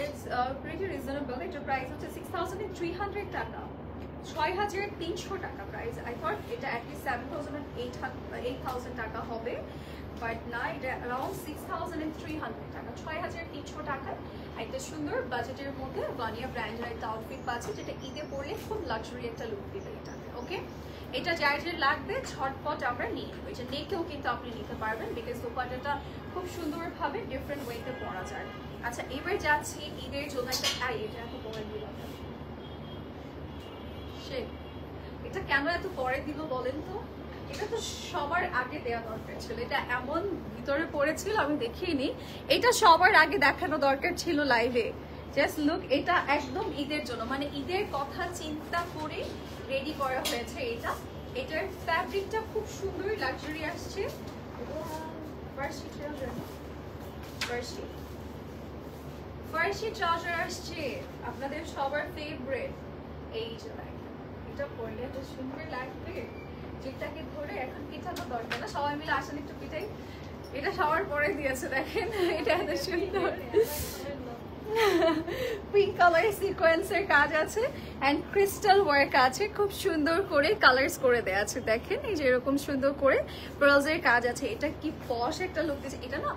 it's pretty reasonable. এটার প্রাইস হচ্ছে 6,300 টাকা, 6,300 টাকা প্রাইস। আই থট এটা অ্যাটলিস্ট 7,800 টাকা হবে, বাট না, এটা অ্যারাউন্ড 6,300 টাকা, 6,300 টাকা। একটা সুন্দর বাজেটের মধ্যে বানিয়া ব্র্যান্ডের একটা আউটফিট পাচ্ছে, যেটা ঈদে পরলে খুব লাক্সারি একটা লুক দিবে এটাতে। ওকে, এটা যার যার লাগবে ঝটপট আমরা নিয়ে নেবো। এটা নেকেও কিন্তু আপনি নিতে পারবেন, বিকজ দোপাট্টাটা খুব সুন্দরভাবে ডিফারেন্ট ওয়েতে পরা যায়। আচ্ছা এবার যাচ্ছি ঈদের জন্য একটা এটা এত বড় দিলাম শিট, এটা কেন এত পরে দিল বলেন তো? এটা তো সবার আগে দেওয়া দরকার ছিল, এটা এমন ভিতরে পড়েছিল আমি দেখিনি, এটা সবার আগে দেখানো দরকার ছিল লাইভে। জাস্ট লুক, এটা একদম ঈদের জন্য, মানে ঈদের কথা চিন্তা করে রেডি করা হয়েছে এটা। এটার ফ্যাব্রিকটা খুব সুন্দর লাক্সারি আসছে। ফার্সি ট্রাউজার আসছে আপনাদের সবার ফেভারিট। এই যে এটা পরলে এত সুন্দর লাগবে, জিপটাকে ধরে এখন পিঠানো দরকার না, সবাই মিলে আসেন একটু পিঠাই। এটা সবার পরে দিয়েছে দেখেন, এটা এত সুন্দর পিঙ্ক কালার সিকোয়েন্সের কাজ আছে এন্ড ক্রিস্টাল ওয়ার্ক আছে, খুব সুন্দর করে কালার্স করে দেয়া আছে দেখেন, এই যে এরকম সুন্দর করে পেarlsের কাজ আছে। এটা কি পশ একটা লুক দিচ্ছে, এটা না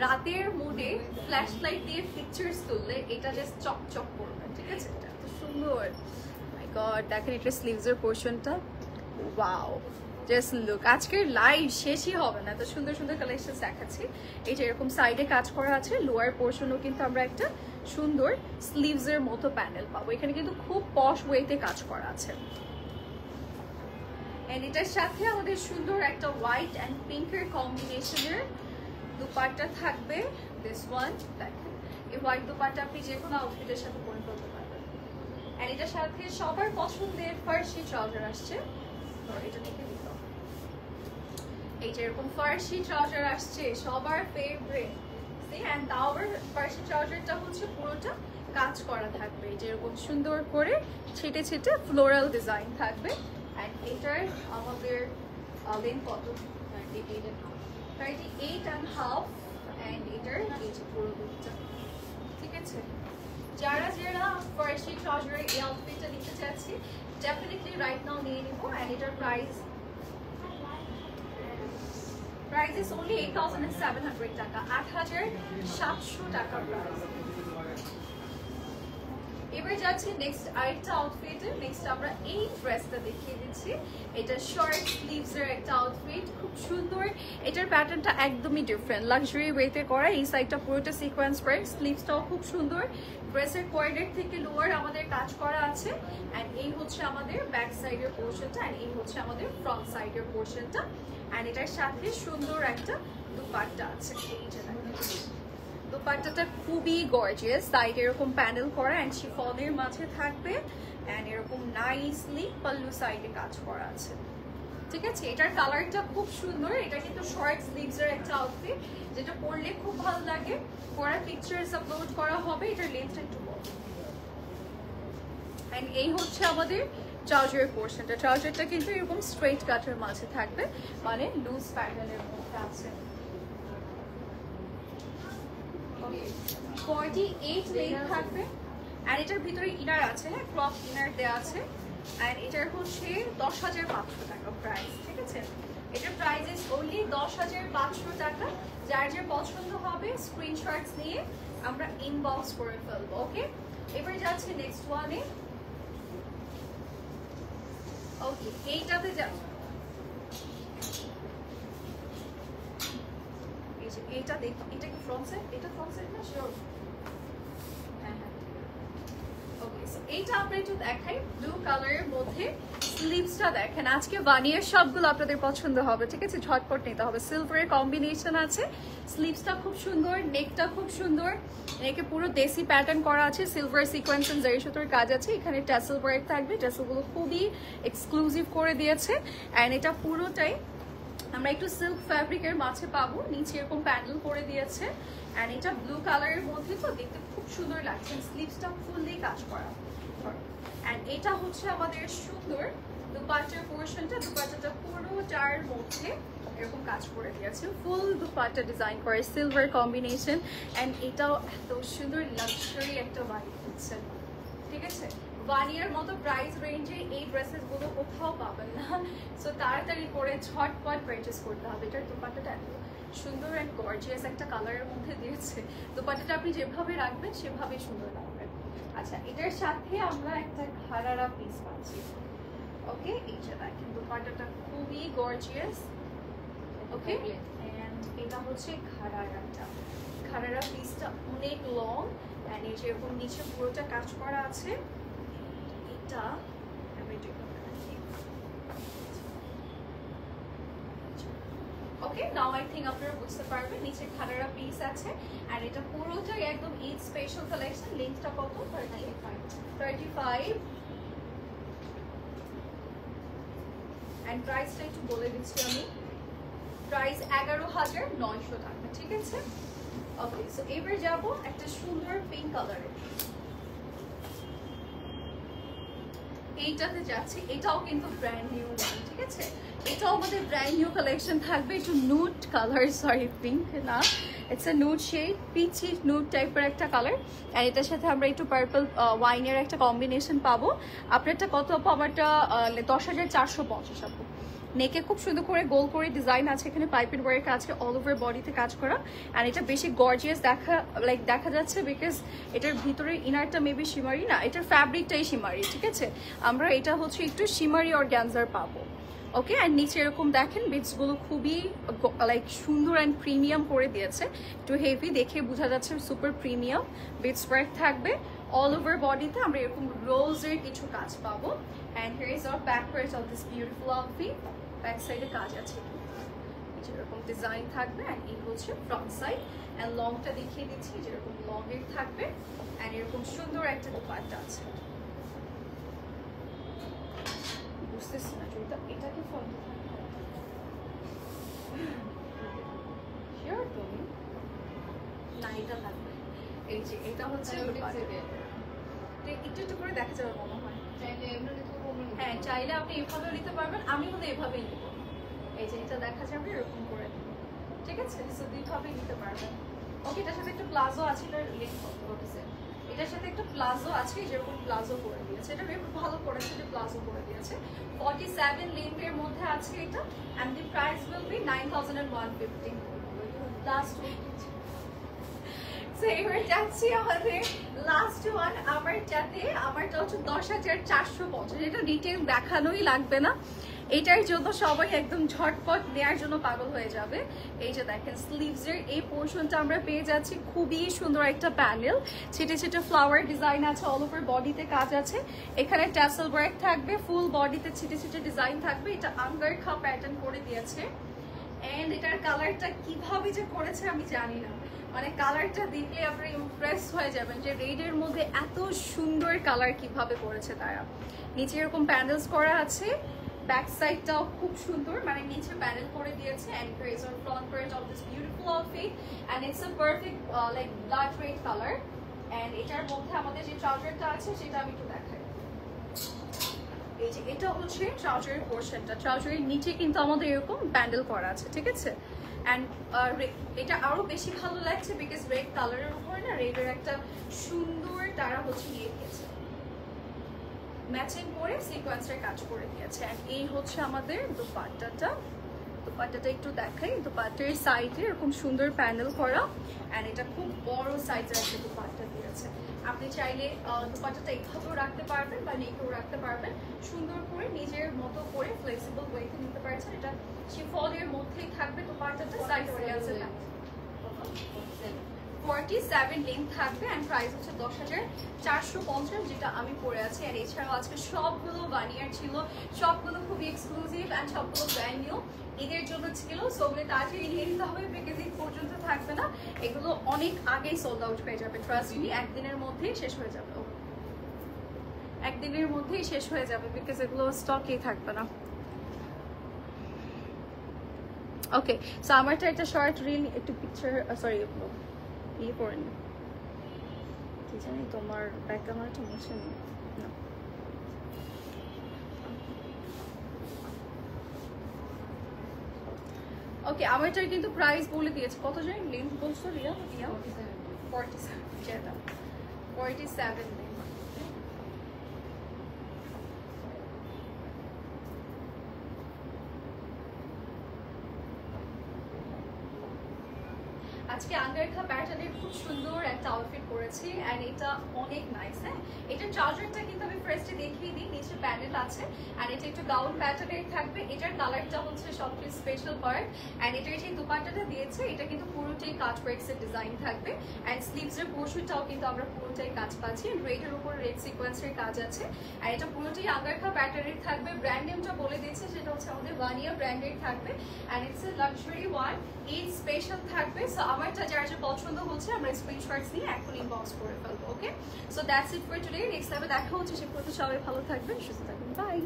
রাতের মুডে ফ্ল্যাশ লাইট দিয়ে পিকচার্স তুললে এটা জাস্ট চকচক করবে, ঠিক আছে? এটা এত সুন্দর, মাই গড। দেখেন এটা স্লিভসের পোরশনটা, ওয়াও জাস্ট লুক। আজকের লাইভ শেষই হবে না, এত সুন্দর সুন্দর কালেকশন দেখাচ্ছি। এই যে এরকম সাইডে কাজ করা আছে, লোয়ার পোর্শনও কিন্তু আমরা একটা সুন্দর স্লিভসের মতো প্যানেল পাবো। এখানে কিন্তু খুব পশ ওয়েতে কাজ করা আছে। এন্ড এটার সাথে আমাদের সুন্দর একটা হোয়াইট অ্যান্ড পিঙ্কের কম্বিনেশনের দুপাট্টা থাকবে। দিস ওয়ান দেখেন, এই হোয়াইট দুপাট্টা আপনি যে কোনো আউটফিটের সাথে পরে ফেলতে পারবেন। এন্ড এটার সাথে সবার পছন্দের ফার্সি ট্রাউজার আসছে, এটা দেখে দিত, এই যে এরকম ফার্সি ট্রাউজার আসছে সবার ফেভারিট। এন্ড তাও আবার ফার্সি ট্রাউজারটা হচ্ছে পুরোটা কাজ করা থাকবে, এই যে এরকম সুন্দর করে ছিটে ছিটে ফ্লোরাল ডিজাইন থাকবে। এন্ড এটার আমাদের লেন্থ কত, 38.5, এন্ড এটার এই যে পুরো লুকটা, ঠিক আছে? যারা যারা ফার্সি ট্রাউজারের এই আউটফিটটা নিতে চাচ্ছি ডেফিনেটলি রাইট নাও নিয়ে নিব। এন্ড এটার প্রাইস is only 8,700 টাকা, 8,700 টাকা প্রাইস। এবার যাচ্ছি নেক্সট আরেকটা আউটফিটে। নেক্সট আমরা এই ড্রেসটা দেখিয়ে দিচ্ছি, এটা শর্ট স্লিভসের একটা আউটফিট, খুব সুন্দর। এটার প্যাটার্নটা একদমই ডিফারেন্ট, লাক্সারি ওয়েতে করা। এই সাইডটা পুরোটা সিকোয়েন্স ওয়ার্ক, স্লিভসটাও খুব সুন্দর। ড্রেসের কোয়ার্ডার থেকে লোয়ার আমাদের কাজ করা আছে। এন্ড এই হচ্ছে আমাদের ব্যাক সাইডের পোর্শনটা, এন্ড এই হচ্ছে আমাদের ফ্রন্ট সাইডের পোর্শনটা। এন্ড এটার সাথে সুন্দর একটা দুপাট্টা আছে, এই যে দুপাট্টাটা খুবই গর্জিয়াস, সাইড এরকম প্যানেল করা এন্ড শিফনের মাঝে থাকবে। এন্ড এরকম নাইসলি পাল্লু সাইডে কাজ করা আছে, ঠিক আছে? এটার কালারটা খুব সুন্দর। এটা কিন্তু শর্ট স্লিভসের একটা আউটফিট, যেটা পরলে খুব ভালো লাগে। পরে পিকচার্স আপলোড করা হবে। এটার লেন্থটা একটু বড়। এন্ড এই হচ্ছে আমাদের ট্রাউজারের পোর্শনটা। ট্রাউজারটা কিন্তু এরকম স্ট্রেট কাটের মাঝে থাকবে, মানে লুজ প্যাটার্নের মধ্যে আছে। 48 লেন্থ থাকবে। আর এটার ভিতরে ইনার আছে, হ্যাঁ ক্লথ ইনার দেওয়া আছে। আর এটার হচ্ছে 10,500 টাকা প্রাইস, ঠিক আছে? এটার প্রাইস ইজ অনলি 10,500 টাকা। যার যে পছন্দ হবে স্ক্রিনশটস নিয়ে আমরা ইনবক্স করে ফেলবো, ওকে? এবারে যাচ্ছে নেক্সট ওয়ানে। ওকে, এইটাতে যাবো। এটা দেখো, এটা কি ফ্রন্ট সাইড? এটা ফ্রন্ট সাইড না? শিওর। হ্যাঁ হ্যাঁ, ওকে। সো এইটা আমরা একটু দেখাই, ব্লু কালারের মধ্যে। স্লিভসটা দেখেন, আজকে বানিয়ার সবগুলো আপনাদের পছন্দ হবে, ঠিক আছে? ঝটপট নিতে হবে। সিলভারের কম্বিনেশন আছে, স্লিভসটা খুব সুন্দর, নেকটা খুব সুন্দর। নেকে পুরো দেশি প্যাটার্ন করা আছে, সিলভার সিকোয়েন্স এন্ড জারি সুতোর কাজ আছে। এখানে ট্যাসেল ওয়ার্ক থাকবে, ট্যাসেলগুলো খুবই এক্সক্লুসিভ করে দিয়েছে। এন্ড এটা পুরোটাই আমরা একটু সিল্ক ফ্যাব্রিকের মাঝে পাবো, নিচে এরকম প্যানেল করে দিয়েছে। এন্ড এটা ব্লু কালারের মধ্যে, তো দেখতে খুব সুন্দর লাগছে। স্লিভসটা ফুললি কাজ করা। এন্ড এটা হচ্ছে আমাদের সুন্দর দুপাট্টার পোর্শনটা। দুপাট্টাটা পুরোটার মধ্যে এরকম কাজ করে দিয়েছে, ফুল দুপাট্টা ডিজাইন করে, সিলভার কম্বিনেশন। এন্ড এটাও এত সুন্দর লাক্সারি একটা ভাইব হচ্ছে, ঠিক আছে? বানিয়ার মতো প্রাইস রেঞ্জে এই ড্রেসেস গুলো কোথাও পাবেন না। সো তাড়াতাড়ি করে ঝটপট পারচেস করতে হবে। এটার দুপাট্টাটা এত সুন্দর অ্যান্ড গর্জিয়াস একটা কালারের মধ্যে দিয়েছে। দুপাট্টাটা আপনি যেভাবে রাখবেন সেভাবেই সুন্দর লাগবে। আচ্ছা, এটার সাথে আমরা একটা ঘাড়ারা পিস পাচ্ছি, ওকে? এই যে দেখেন, দুপাট্টাটা খুবই গর্জিয়াস, ওকে? এন্ড এটা হচ্ছে ঘাড়ারাটা। ঘাড়ারা পিসটা অনেক লং এন্ড এই যে এরকম নিচে পুরোটা কাজ করা আছে। এটা আমি একটু ওকে, নাও আই থিঙ্ক আপনারা বুঝতে পারবেন। নিচে খানারা পিস আছে আর এটা পুরোটাই একদম ঈদ স্পেশাল কালেকশন। লেন্থটা কত? 35 এন্ড প্রাইসটা একটু বলে দিচ্ছি আমি। প্রাইস 11,900 টাকা, ঠিক আছে? ওকে, সো এবার যাব একটা সুন্দর পিঙ্ক কালারে। এইটাতে যাচ্ছি, এটাও কিন্তু ব্র্যান্ড নিউ, ঠিক আছে? এটাও আমাদের ব্র্যান্ড নিউ কালেকশন থাকবে। একটু নুড কালার, সরি পিঙ্ক না, it's a nude shade, peachy nude টাইপের একটা কালার। আর এটার সাথে আমরা একটু পার্পল ওয়াইনের একটা কম্বিনেশন পাবো। আপনারটা কত আপু? আমারটা 10,450 আপু। নেকে খুব সুন্দর করে গোল করে ডিজাইন আছে, এখানে পাইপের ওয়ার্ক আছে, অল ওভার বডিতে কাজ করা। আর এটা বেশি গর্জিয়াস দেখা যাচ্ছে বিকজ এটার ভিতরে ইনারটা মেবি শিমারি না, এটার ফ্যাব্রিকটাই শিমারি, ঠিক আছে? আমরা এটা হচ্ছে একটু শিমারি অর্গানজার পাবো। ওকে, আর নিচে এরকম দেখেন বিটসগুলো খুবই সুন্দর অ্যান্ড প্রিমিয়াম করে দিয়েছে। একটু হেভি দেখে বোঝা যাচ্ছে, সুপার প্রিমিয়াম বিটস ওয়ার্ক থাকবে। অল ওভার বডিতে আমরা এরকম রোজের কিছু কাজ পাবো। And here is our back part of this beautiful outfit. Back সাইডে কাজ আছে, যেরকম ডিজাইন থাকবে। অ্যান্ড এই হচ্ছে ফ্রন্ট সাইড। অ্যান্ড লংটা দেখিয়ে দিচ্ছি, যেরকম লং এর থাকবে। অ্যান্ড এরকম সুন্দর একটা দোপাট্টা আছে। বুঝতেছি না এটা কি ফোন শিওর তুমি না, এটা লাগবে। এই যে এটা হচ্ছে একটু একটু করে দেখা যাবে মনে হয়। হ্যাঁ, চাইলে আপনি এভাবেও নিতে পারবেন, আমি হলে এভাবেই নিব। এই যে এটা দেখা যাবে এরকম করে, ঠিক আছে? সো দুইভাবেই নিতে পারবেন। ওকে, এটার সাথে একটা প্লাজো আছে, এটার লেন্থ কত হচ্ছে? এটার সাথে একটা প্লাজো আছে, যেরকম প্লাজো করে দিয়েছে, এটা বেশ ভালো করেছে যে প্লাজো করে দিয়েছে। 47 লেন্থের মধ্যে আছে এটা। And the price will be 9,150 last week. So এবার যাচ্ছি আমাদের লাস্ট ওয়ান। আমারটা হচ্ছে 10,450। এটা ডিটেইল দেখানোই লাগবে না, এটার জন্য সবাই একদম ঝটপট নেয়ার জন্য পাগল হয়ে যাবে। এই যে দেখেন স্লিভসের এই পোর্শনটা আমরা পেয়ে যাচ্ছি, খুবই সুন্দর একটা প্যানেল, ছিটে ছিটে ফ্লাওয়ার ডিজাইন আছে, অল ওভার বডিতে কাজ আছে। এখানে ট্যাসেল ওয়ার্ক থাকবে, ফুল বডিতে ছিটে ছিটে ডিজাইন থাকবে। এটা আঙ্গারখা প্যাটার্ন করে দিয়েছে। এন্ড এটার কালারটা কিভাবে যে করেছে আমি জানি না, মানে কালারটা দেখলে আপনারা ইমপ্রেস হয়ে যাবেন যে রেডের মধ্যে এত সুন্দর কালার কিভাবে করেছে তারা। নিচে এরকম প্যানেলস করা আছে, ব্যাক সাইডটাও খুব সুন্দর, মানে নিচে প্যানেল করে দিয়েছে। And here is our front part of this beautiful outfit and it's a perfect like blood red color. and এটার মধ্যে আমাদের যে ট্রাউজারটা আছে সেটা আমি একটু দেখাই। এই যে এটা হচ্ছে ট্রাউজারের পোরশনটা, ট্রাউজারের নিচে কিন্তু আমাদের এরকম প্যান্ডেল করা আছে, ঠিক আছে? এন্ড এটা আরো বেশি ভালো লাগছে বিকজ রেড কালারের উপরে না রেডের একটা সুন্দর তারা হচ্ছে ইয়ে দিয়েছে, ম্যাচিং করে সিকোয়েন্সের কাজ করে দিয়েছে। এন্ড এই হচ্ছে আমাদের দোপাট্টাটা। দোপাট্টাটা একটু দেখাই। দোপাট্টার সাইডে এরকম সুন্দর প্যানেল করা, এন্ড এটা খুব বড় সাইজের একটা দোপাট্টা দিয়েছে। আপনি চাইলে দোপাট্টাটা এইভাবেও রাখতে পারবেন বা নেকেও রাখতে পারবেন, সুন্দর করে নিজের মতো করে ফ্লেক্সিবল ওয়েতে নিতে পারছেন। এটা শিফনের মধ্যেই থাকবে দোপাট্টাটা, সাইজ আছে 47 লেন্থ থাকবে। এন্ড প্রাইস হচ্ছে 10,450, যেটা আমি পরে আছি। আর এছাড়াও আজকে সবগুলো বানিয়ার ছিল, সবগুলো খুবই এক্সক্লুসিভ এন্ড সবগুলো ব্র্যান্ড নিউ, ঈদের জন্য ছিল। সো ওগুলো তাড়াতাড়ি নিয়ে নিতে হবে বিকজ ঈদ পর্যন্ত থাকবে না, এগুলো অনেক আগেই সোল্ড আউট হয়ে যাবে। ট্রাস্ট মি, একদিনের মধ্যেই শেষ হয়ে যাবে, একদিনের মধ্যেই শেষ হয়ে যাবে বিকজ এগুলো স্টকেই থাকবে না। ওকে, সো আমারটা একটা শর্ট রিল, একটু পিকচার সরি ইয়ে করে নি, কি জানি তোমার ব্যাক ক্যামেরাটা মুছে নি না। ওকে, আমারটার কিন্তু প্রাইস বলে দিয়েছে, কত জানি লেন্থ বলছো রিয়া? 47, যেটা 47 লেন্থ। আজকে আঙ্গারখা প্যাটার্নের খুব সুন্দর একটা আউটফিট পরেছি এন্ড এটা অনেক নাইস। হ্যাঁ, এটার ট্রাউজারটা কিন্তু আমি ফার্স্টে দেখিয়ে দিই, নিচে প্যানেল আছে এন্ড এটা একটু গাউন প্যাটার্নের থাকবে। এটার কালারটা হচ্ছে সবচেয়ে স্পেশাল পার্ট এন্ড এটার যে দুপাট্টাটা দিয়েছে এটা কিন্তু পুরোটাই কাট ওয়ার্কস এর ডিজাইন থাকবে এন্ড স্লিভস এর পোর্শনটাও কিন্তু আমরা পুরোটাই কাজ পাচ্ছি। রেডের উপর রেড সিকোয়েন্সের কাজ আছে আর এটা পুরোটাই আঙ্গারখা প্যাটার্নের থাকবে। ব্র্যান্ড নেমটা বলে দিয়েছে, সেটা হচ্ছে আমাদের ওয়ানিয়া ব্র্যান্ডের থাকবে and it's a luxury one, Eid special থাকবে। সো আমারটা যার যে পছন্দ হচ্ছে আমরা স্ক্রিনশটস নিয়ে এখন ইনবক্স করে ফেলবো। Okay, so that's it for today. Next টাইমে দেখা হচ্ছে, সে পর্যন্ত সবাই ভালো থাকবেন, সুস্থ থাকবেন, বাই।